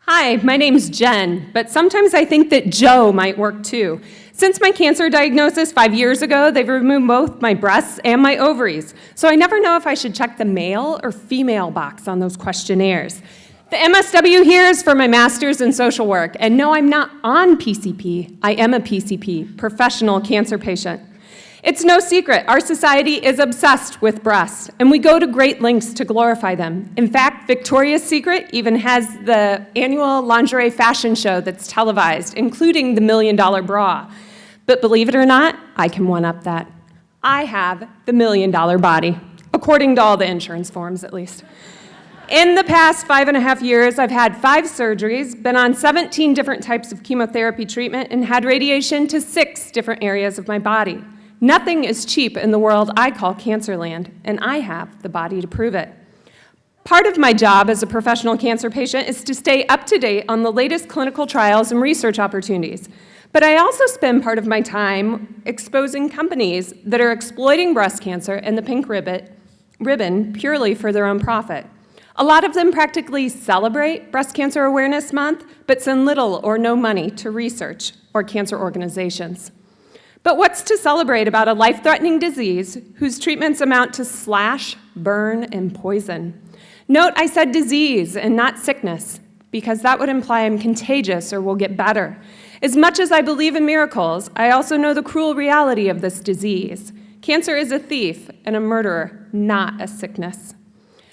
Hi, my name's Jen, but sometimes I think that Joe might work too. Since my cancer diagnosis 5 years ago, they've removed both my breasts and my ovaries, so I never know if I should check the male or female box on those questionnaires. The MSW here is for my master's in social work, and no, I'm not on PCP. I am a PCP, professional cancer patient. It's no secret, our society is obsessed with breasts, and we go to great lengths to glorify them. In fact, Victoria's Secret even has the annual lingerie fashion show that's televised, including the $1 Million Bra. But believe it or not, I can one-up that. I have the $1 Million Body, according to all the insurance forms at least. In the past 5.5 years, I've had 5 surgeries, been on 17 different types of chemotherapy treatment, and had radiation to 6 different areas of my body. Nothing is cheap in the world I call Cancerland, and I have the body to prove it. Part of my job as a professional cancer patient is to stay up to date on the latest clinical trials and research opportunities. But I also spend part of my time exposing companies that are exploiting breast cancer and the pink ribbon purely for their own profit. A lot of them practically celebrate Breast Cancer Awareness Month, but send little or no money to research or cancer organizations. But what's to celebrate about a life-threatening disease whose treatments amount to slash, burn, and poison? Note I said disease and not sickness, because that would imply I'm contagious or will get better. As much as I believe in miracles, I also know the cruel reality of this disease. Cancer is a thief and a murderer, not a sickness.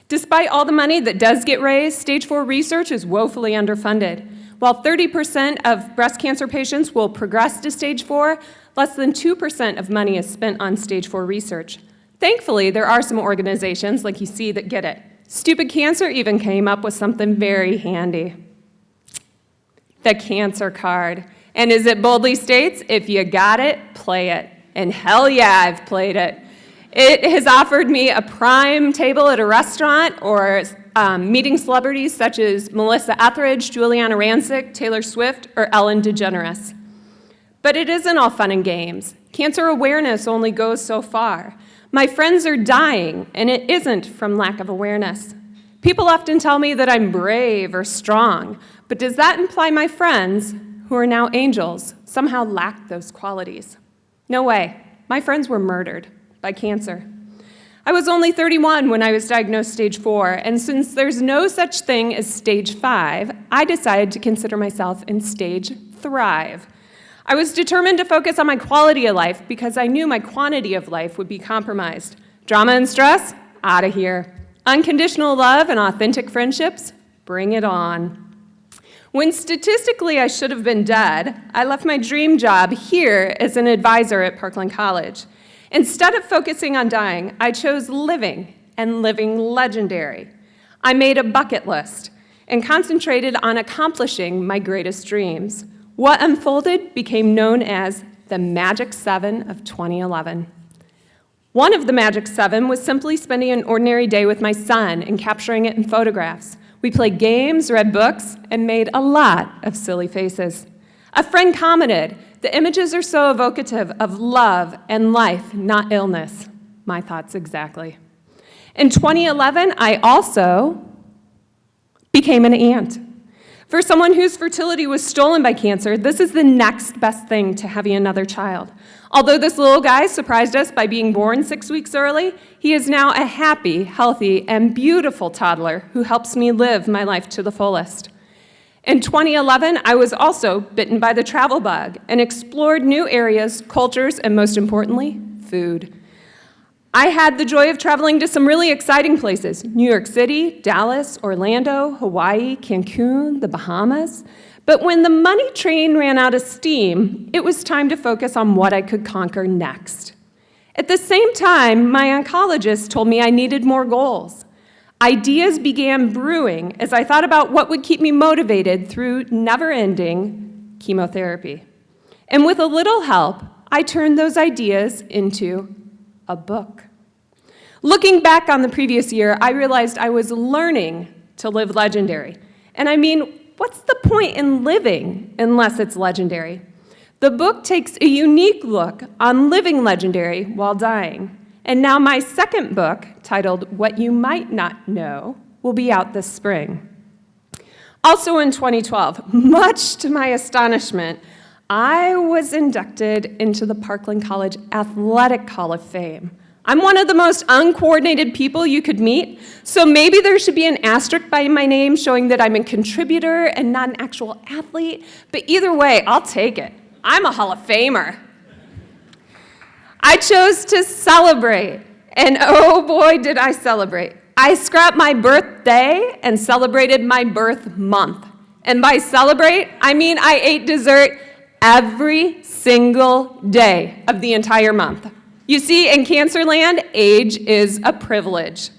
Despite all the money that does get raised, stage 4 research is woefully underfunded. While 30% of breast cancer patients will progress to stage 4, less than 2% of money is spent on stage 4 research. Thankfully, there are some organizations like you see that get it. Stupid Cancer even came up with something very handy. The cancer card. And as it boldly states, if you got it, play it. And hell yeah, I've played it. It has offered me a prime table at a restaurant or meeting celebrities such as Melissa Etheridge, Juliana Rancic, Taylor Swift, or Ellen DeGeneres. But it isn't all fun and games. Cancer awareness only goes so far. My friends are dying, and it isn't from lack of awareness. People often tell me that I'm brave or strong, but does that imply my friends, who are now angels, somehow lack those qualities? No way. My friends were murdered by cancer. I was only 31 when I was diagnosed stage 4, and since there's no such thing as stage 5, I decided to consider myself in stage thrive. I was determined to focus on my quality of life because I knew my quantity of life would be compromised. Drama and stress? Out of here. Unconditional love and authentic friendships? Bring it on. When statistically I should have been dead, I left my dream job here as an advisor at Parkland College. Instead of focusing on dying, I chose living and living legendary. I made a bucket list and concentrated on accomplishing my greatest dreams. What unfolded became known as the Magic 7 of 2011. One of the Magic 7 was simply spending an ordinary day with my son and capturing it in photographs. We played games, read books, and made a lot of silly faces. A friend commented, "The images are so evocative of love and life, not illness." My thoughts exactly. In 2011, I also became an aunt. For someone whose fertility was stolen by cancer, this is the next best thing to having another child. Although this little guy surprised us by being born 6 weeks early, he is now a happy, healthy, and beautiful toddler who helps me live my life to the fullest. In 2011, I was also bitten by the travel bug and explored new areas, cultures, and most importantly, food. I had the joy of traveling to some really exciting places: New York City, Dallas, Orlando, Hawaii, Cancun, the Bahamas. But when the money train ran out of steam, it was time to focus on what I could conquer next. At the same time, my oncologist told me I needed more goals. Ideas began brewing as I thought about what would keep me motivated through never-ending chemotherapy. And with a little help, I turned those ideas into a book. Looking back on the previous year, I realized I was learning to live legendary. And I mean, what's the point in living unless it's legendary? The book takes a unique look on living legendary while dying. And now my second book, titled What You Might Not Know, will be out this spring. Also in 2012, much to my astonishment, I was inducted into the Parkland College Athletic Hall of Fame. I'm one of the most uncoordinated people you could meet, so maybe there should be an asterisk by my name showing that I'm a contributor and not an actual athlete, but either way, I'll take it. I'm a Hall of Famer. I chose to celebrate, and oh boy, did I celebrate. I scrapped my birthday and celebrated my birth month. And by celebrate, I mean I ate dessert every single day of the entire month. You see, in Cancerland, age is a privilege.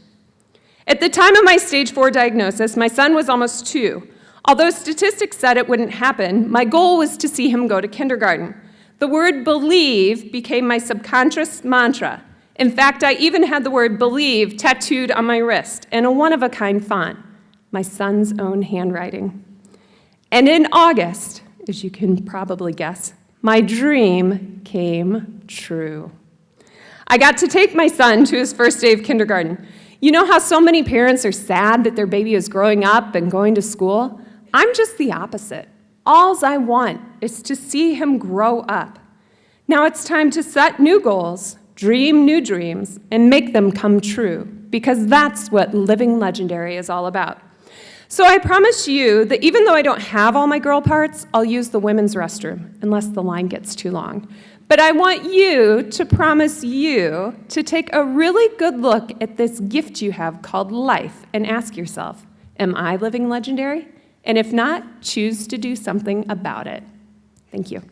At the time of my stage 4 diagnosis, my son was almost 2. Although statistics said it wouldn't happen, my goal was to see him go to kindergarten. The word believe became my subconscious mantra. In fact, I even had the word believe tattooed on my wrist in a one-of-a-kind font, my son's own handwriting. And in August, as you can probably guess, my dream came true. I got to take my son to his first day of kindergarten. You know how so many parents are sad that their baby is growing up and going to school? I'm just the opposite. All I want is to see him grow up. Now it's time to set new goals, dream new dreams, and make them come true, because that's what living legendary is all about. So I promise you that even though I don't have all my girl parts, I'll use the women's restroom, unless the line gets too long. But I want you to promise you to take a really good look at this gift you have called life and ask yourself, am I living legendary? And if not, choose to do something about it. Thank you.